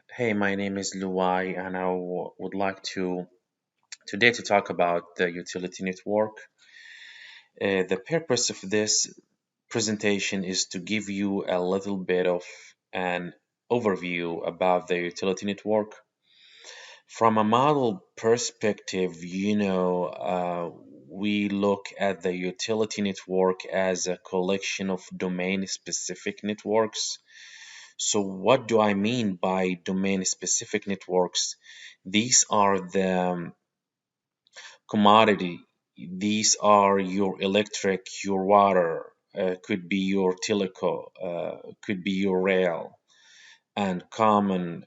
Hey, my name is Luai, and would like to today to talk about the utility network. The purpose of this presentation is to give you a little bit of an overview about the utility network. From a model perspective, we look at the utility network as a collection of domain-specific networks. So what do I mean by domain-specific networks? These are the commodity. These are your electric, your water, could be your teleco, could be your rail, and common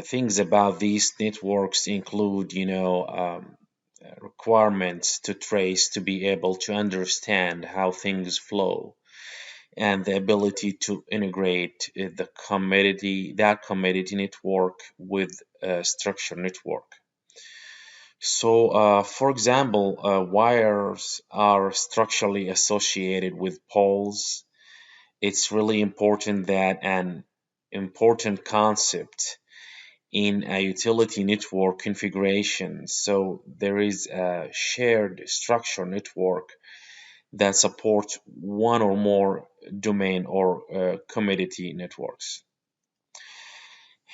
things about these networks include, requirements to trace to be able to understand how things flow and the ability to integrate that commodity network with a structure network. So, for example, wires are structurally associated with poles. It's really important that an important concept in a utility network configuration. So there is a shared structure network that supports one or more domain or commodity networks.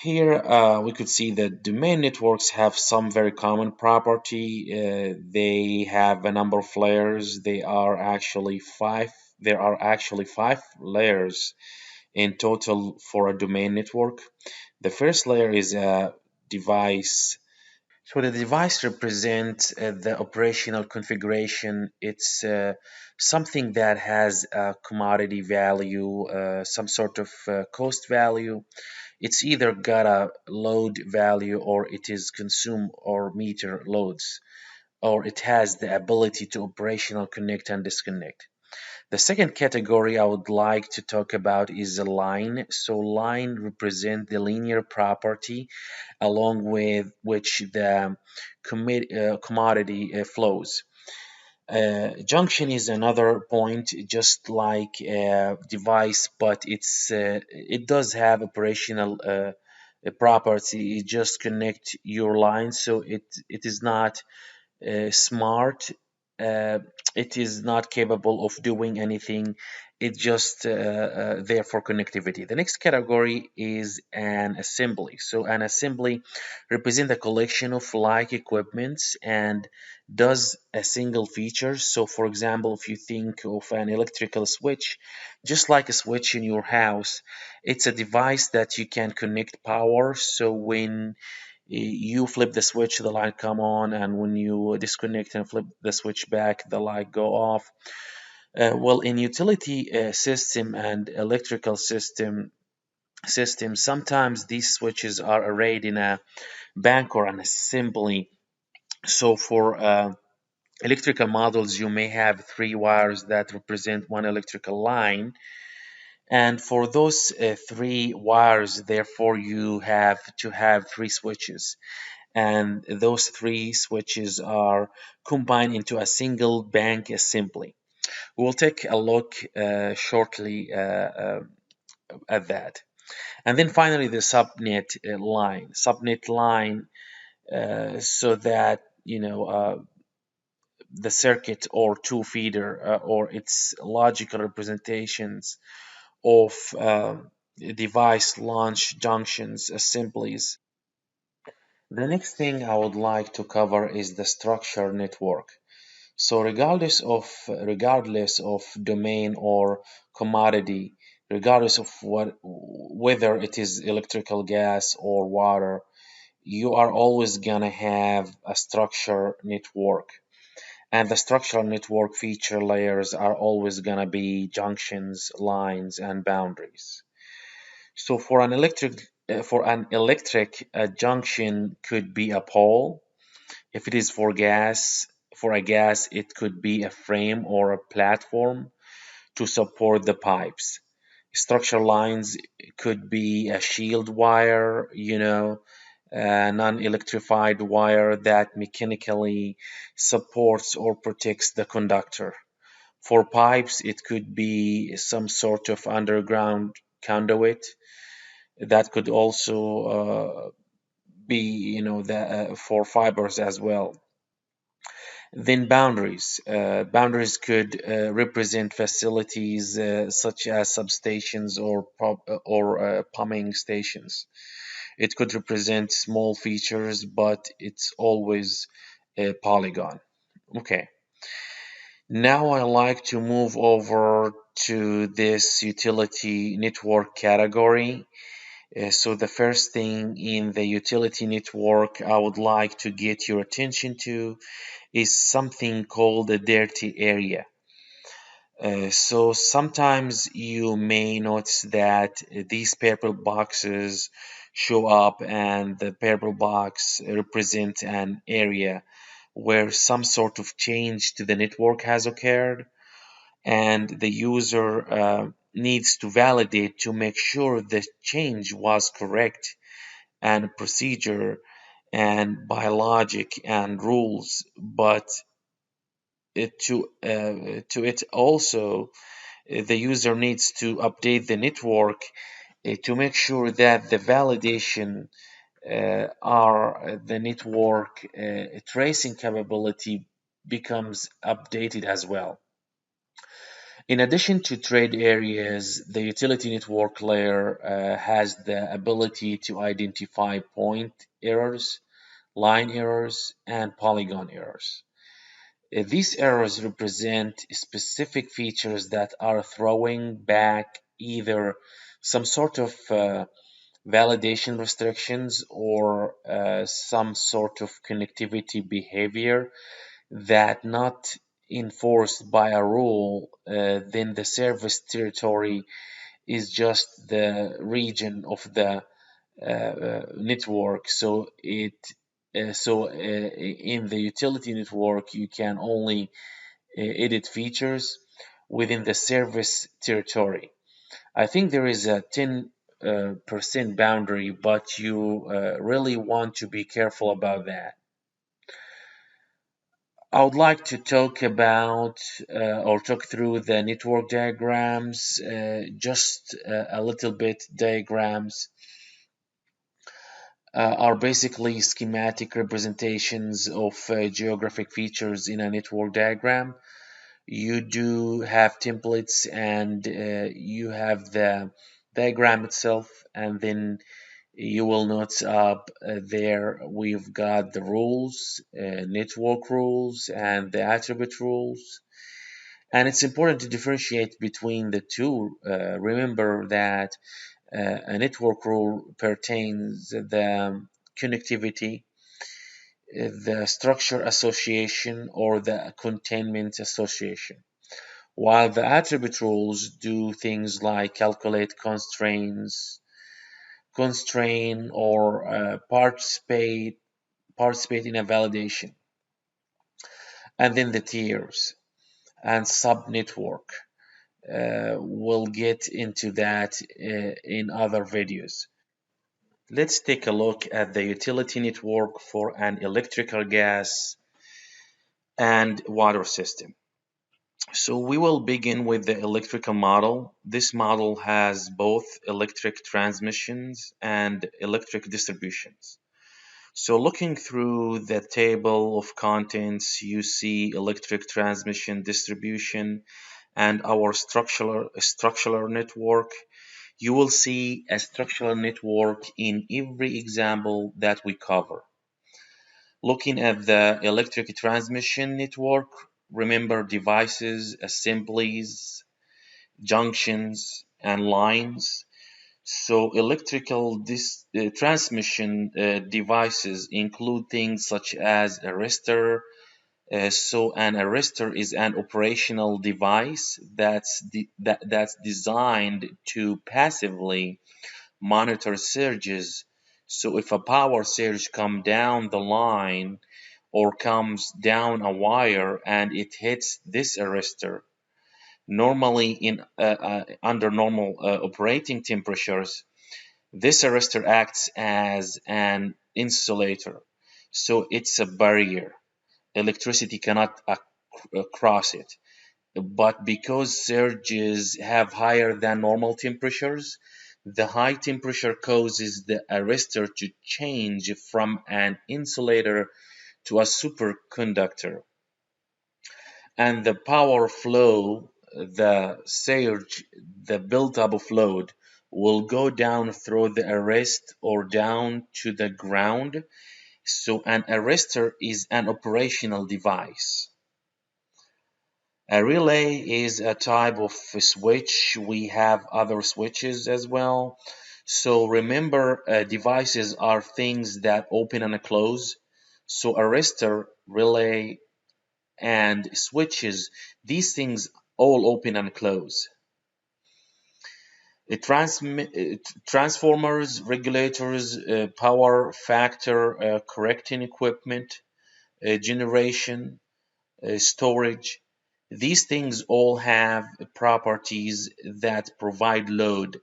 Here we could see that domain networks have some very common property. They have a number of layers. They are actually five. There are actually five layers in total for a domain network. The first layer is a device. So the device represents the operational configuration. It's something that has a commodity value, some sort of cost value. It's either got a load value or it is consume or meter loads, or it has the ability to operational connect and disconnect. The second category I would like to talk about is a line. So line represent the linear property along with which the commodity flows. Junction is another point, just like a device, but it does have operational property. It just connect your lines, so it is not smart. Uh, it is not capable of doing anything. It's just there for connectivity. The next category is an assembly. So an assembly represents a collection of like equipments and does a single feature. So for example, if you think of an electrical switch, just like a switch in your house, it's a device that you can connect power. So when you flip the switch, the light come on, and when you disconnect and flip the switch back, the light go off. Well, in utility system and electrical system, sometimes these switches are arrayed in a bank or an assembly. So for electrical models, you may have three wires that represent one electrical line. And for those three wires, therefore, you have to have three switches, and those three switches are combined into a single bank assembly. We'll take a look shortly at that. And then finally, the subnet line, so that the circuit or two feeder or its logical representations of device launch junctions assemblies. The next thing I would like to cover is the structure network. So regardless of domain or commodity, regardless of whether it is electrical, gas, or water, you are always gonna have a structure network. And the structural network feature layers are always gonna be junctions, lines, and boundaries. So for an electric, a junction could be a pole. If it is for a gas, it could be a frame or a platform to support the pipes. Structural lines could be a shield wire, a non-electrified wire that mechanically supports or protects the conductor. For pipes, it could be some sort of underground conduit. That could also be, for fibers as well. Then boundaries. Boundaries could represent facilities such as substations or pumping stations. It could represent small features, but it's always a polygon. Okay. Now I like to move over to this utility network category. So the first thing in the utility network I would like to get your attention to is something called a dirty area. So sometimes you may notice that these purple boxes show up, and the purple box represents an area where some sort of change to the network has occurred, and the user needs to validate to make sure the change was correct and procedure and by logic and rules. But to it also, the user needs to update the network to make sure that the validation or the network tracing capability becomes updated as well. In addition to trade areas, the utility network layer has the ability to identify point errors, line errors, and polygon errors. These errors represent specific features that are throwing back either some sort of validation restrictions or some sort of connectivity behavior that not enforced by a rule. Then the service territory is just the region of the network. In the utility network, you can only edit features within the service territory. I think there is a 10% boundary, but you really want to be careful about that. I would like to talk about or talk through the network diagrams, just a little bit. Diagrams are basically schematic representations of geographic features in a network diagram. You do have templates, and you have the diagram itself, and then you will notice up there we've got the rules, network rules, and the attribute rules. And it's important to differentiate between the two. Remember that a network rule pertains the connectivity, the structure association, or the containment association, while the attribute rules do things like calculate constrain, or participate in a validation. And then the tiers and subnetwork. We'll get into that in other videos. Let's take a look at the utility network for an electrical, gas, and water system. So we will begin with the electrical model. This model has both electric transmissions and electric distributions. So looking through the table of contents, you see electric transmission, distribution, and our structural network. You will see a structural network in every example that we cover. Looking at the electric transmission network, remember devices, assemblies, junctions, and lines. So electrical transmission devices include things such as arrestor. So an arrestor is an operational device that's designed to passively monitor surges. So if a power surge comes down the line or comes down a wire and it hits this arrestor, normally in under normal operating temperatures, this arrestor acts as an insulator. So it's a barrier. Electricity cannot cross it. But because surges have higher than normal temperatures, The high temperature causes the arrestor to change from an insulator to a superconductor, and the power flow, the surge, the buildup of load will go down through the arrest or down to the ground. So an arrestor is an operational device. A relay is a type of switch. We have other switches as well. So remember, devices are things that open and close. So arrestor, relay, and switches, these things all open and close. Transformers, regulators, power factor, correcting equipment, generation, storage. These things all have properties that provide load,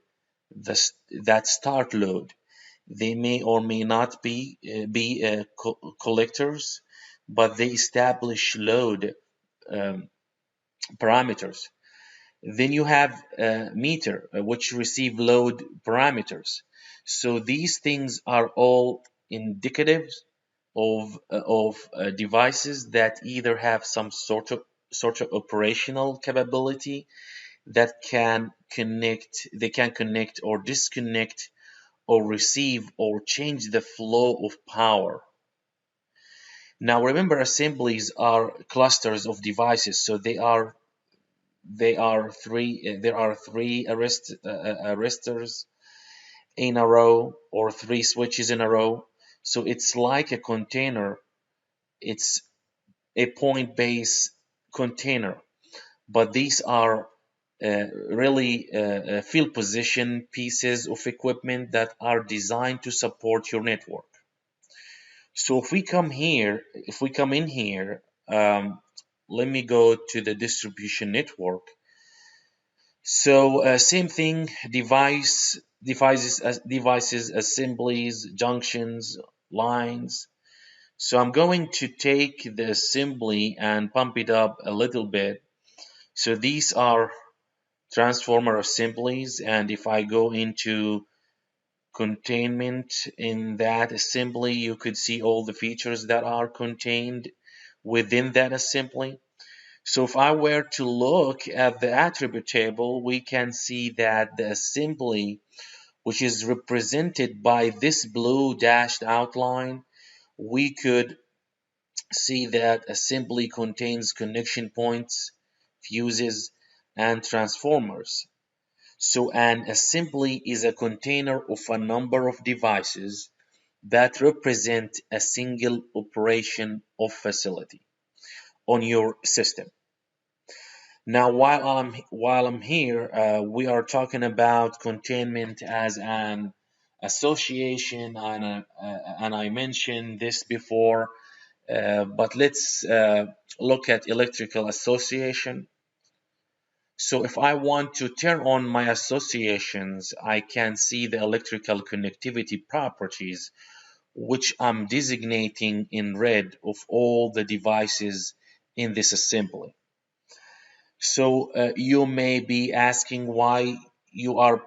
that start load. They may or may not be collectors, but they establish load um, parameters. Then you have a meter, which receive load parameters. So these things are all indicative of devices that either have some sort of operational capability that can connect or disconnect or receive or change the flow of power. Now remember, assemblies are clusters of devices, so there are three arresters in a row, or three switches in a row. So it's like a container. It's a point-based container, but these are really field position pieces of equipment that are designed to support your network. So if we come in here, let me go to the distribution network. So same thing, devices, assemblies, junctions, lines. So I'm going to take the assembly and pump it up a little bit. So these are transformer assemblies, and if I go into containment in that assembly, you could see all the features that are contained within that assembly. So if I were to look at the attribute table, we can see that the assembly, which is represented by this blue dashed outline, we could see that assembly contains connection points, fuses, and transformers. So an assembly is a container of a number of devices that represent a single operation of facility on your system. Now, while I'm here, we are talking about containment as an association, and I mentioned this before, but let's look at electrical association. So if I want to turn on my associations, I can see the electrical connectivity properties, which I'm designating in red of all the devices in this assembly. So you may be asking why you are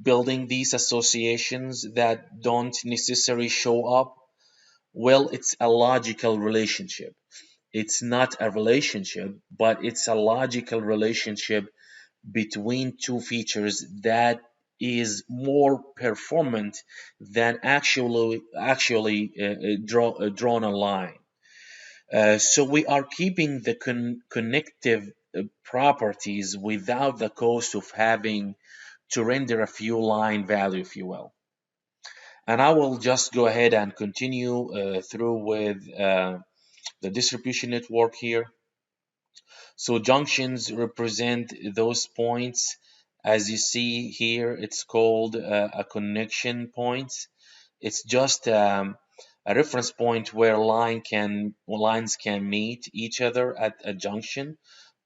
building these associations that don't necessarily show up. Well, it's a logical relationship. It's not a relationship, but it's a logical relationship between two features that is more performant than actually drawn a line. So we are keeping the connective properties without the cost of having to render a few line value, if you will. And I will just go ahead and continue through with the distribution network here. So junctions represent those points. As you see here, it's called a connection point. It's just a reference point where lines can meet each other at a junction,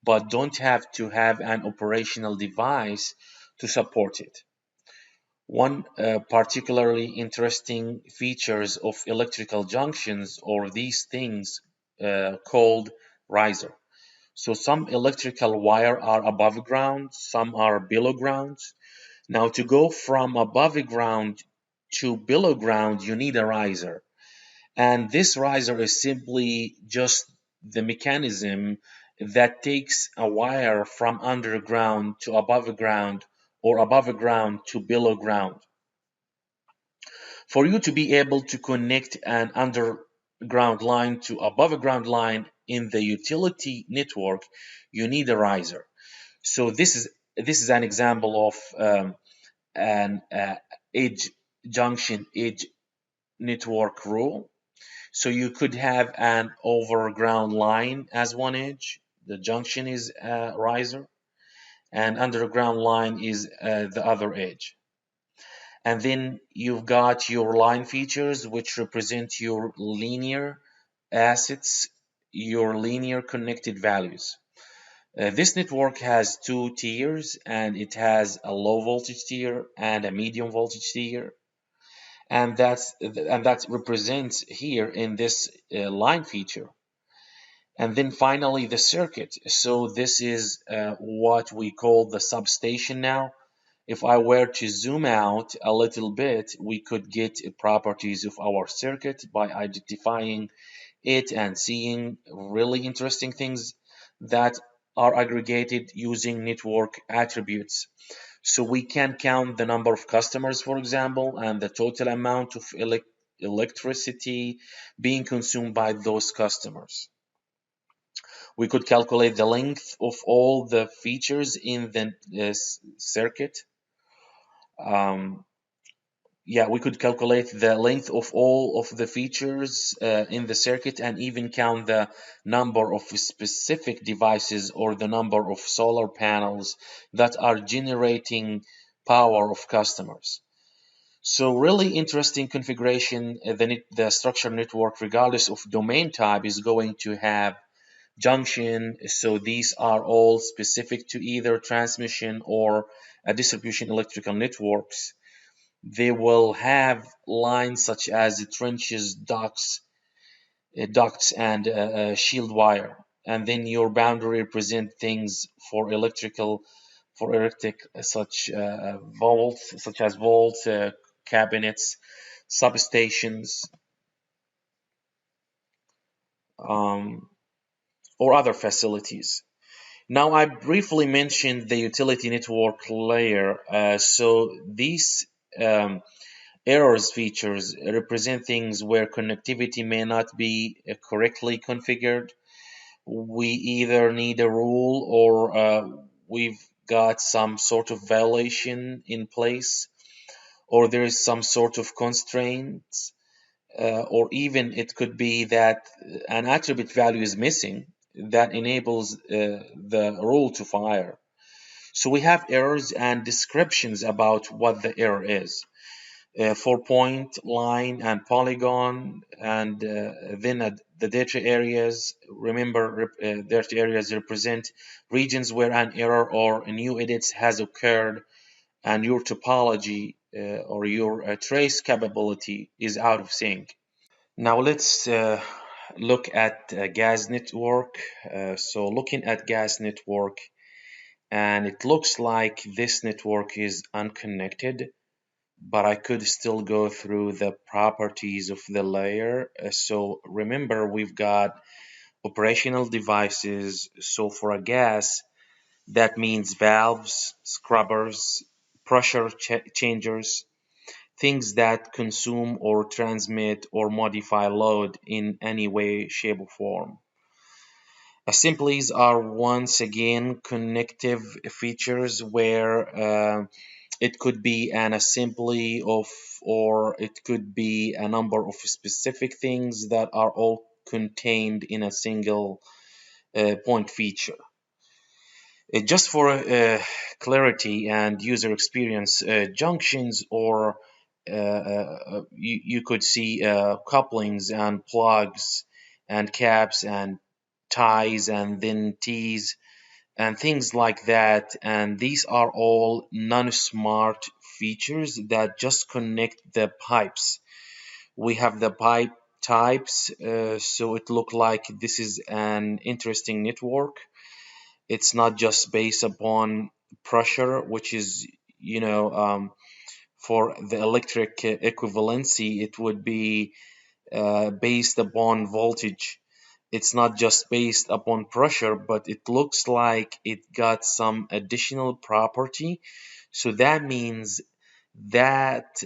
but don't have to have an operational device to support it. One particularly interesting features of electrical junctions or these things called riser. So some electrical wire are above ground, some are below ground. Now, to go from above ground to below ground, you need a riser. And this riser is simply just the mechanism that takes a wire from underground to above ground or above ground to below ground. For you to be able to connect an underground line to above ground line in the utility network, you need a riser. So this is an example of an edge junction edge network rule. So you could have an overground line as one edge. The junction is a riser, and underground line is the other edge. And then you've got your line features, which represent your linear assets, your linear connected values. This network has two tiers, and it has a low voltage tier and a medium voltage tier, and that represents here in this line feature. And then finally the circuit. So this is what we call the substation now. If I were to zoom out a little bit, we could get properties of our circuit by identifying it and seeing really interesting things that are aggregated using network attributes. So we can count the number of customers, for example, and the total amount of electricity being consumed by those customers. We could calculate the length of all the features in the circuit. Um, yeah, we could calculate the length of all of the features in the circuit and even count the number of specific devices or the number of solar panels that are generating power of customers. So really interesting configuration. The structure network, regardless of domain type, is going to have junction. So these are all specific to either transmission or a distribution electrical networks. They will have lines such as trenches, ducts, and shield wire. And then your boundary represent things for electric, such as vaults, cabinets, substations, um, or other facilities. Now, I briefly mentioned the utility network layer. So these errors features represent things where connectivity may not be correctly configured. We either need a rule or we've got some sort of violation in place, or there is some sort of constraints, or even it could be that an attribute value is missing that enables the rule to fire. So we have errors and descriptions about what the error is. For point, line, and polygon, and then the data areas. Remember, data areas represent regions where an error or a new edits has occurred, and your topology or your trace capability is out of sync. Now let's look at gas network. So looking at gas network, and it looks like this network is unconnected, but I could still go through the properties of the layer. So remember, we've got operational devices. So for a gas, that means valves, scrubbers, pressure changers, things that consume or transmit or modify load in any way, shape, or form. Assemblies are once again connective features where it could be an assembly of, or it could be a number of specific things that are all contained in a single point feature. Just for clarity and user experience, junctions or you could see couplings and plugs and caps and ties and then tees and things like that. And these are all non-smart features that just connect the pipes. We have the pipe types, so it look like this is an interesting network. It's not just based upon pressure, which is for the electric equivalency, it would be based upon voltage. It's not just based upon pressure, but it looks like it got some additional property. So that means that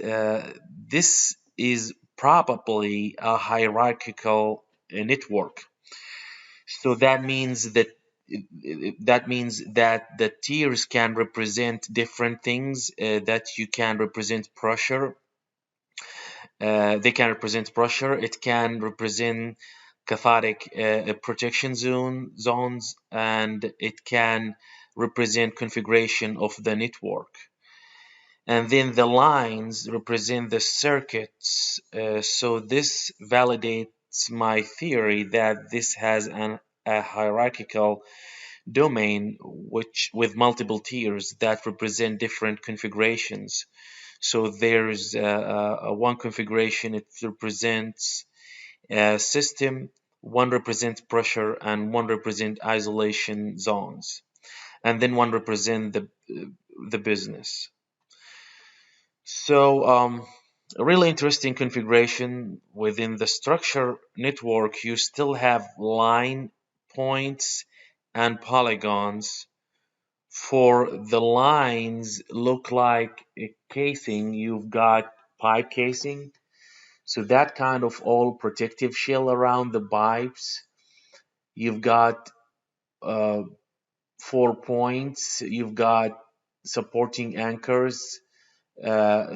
this is probably a hierarchical network. So that the tiers can represent different things, that you can represent pressure. They can represent pressure. It can represent cathodic protection zones, and it can represent configuration of the network. And then the lines represent the circuits. So this validates my theory that this has a hierarchical domain which with multiple tiers that represent different configurations. So there's one configuration, it represents a system, one represents pressure, and one represents isolation zones, and then one represents the business. So a really interesting configuration within the structure network. You still have line points and polygons. For the lines look like a casing, you've got pipe casing. So that kind of all protective shell around the pipes. You've got uh, 4 points. You've got supporting anchors,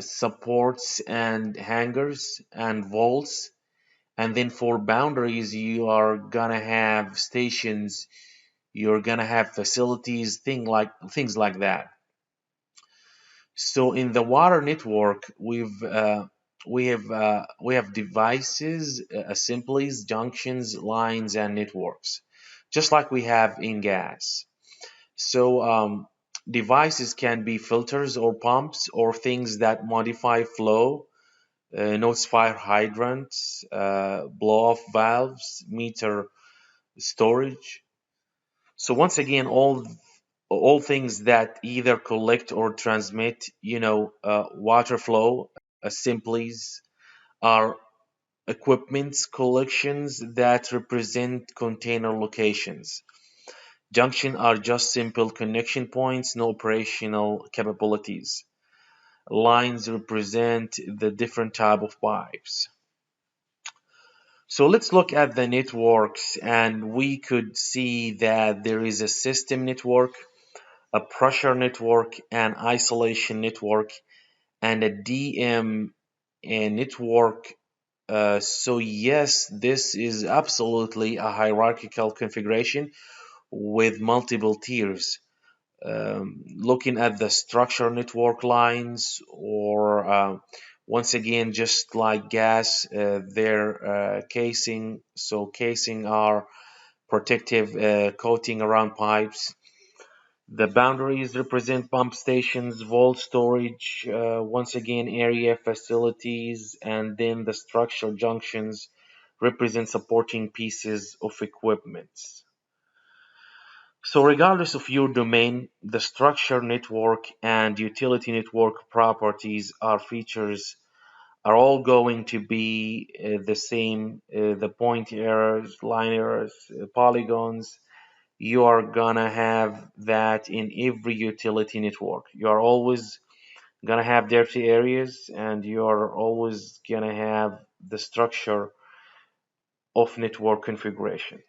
supports and hangers and bolts. And then for boundaries, you are gonna have stations. You're gonna have facilities, things like that. So in the water network, we have devices, assemblies, junctions, lines, and networks, just like we have in gas. So devices can be filters or pumps or things that modify flow, notes fire hydrants, blow-off valves, meter storage. So once again, all things that either collect or transmit, water flow. Assemblies are equipments collections that represent container locations. Junction are just simple connection points, no operational capabilities. Lines represent the different type of pipes. So let's look at the networks, and we could see that there is a system network, a pressure network, an isolation network, and a DM network. So yes, this is absolutely a hierarchical configuration with multiple tiers. Looking at the structure network lines, or once again, just like gas, their casing. So casing are protective coating around pipes. The boundaries represent pump stations, vault storage, once again, area facilities, and then the structure junctions represent supporting pieces of equipment. So regardless of your domain, the structure network and utility network properties are features are all going to be the same. The point errors, line errors, polygons, you are gonna have that in every utility network. You are always gonna have dirty areas, and you are always gonna have the structure of network configuration.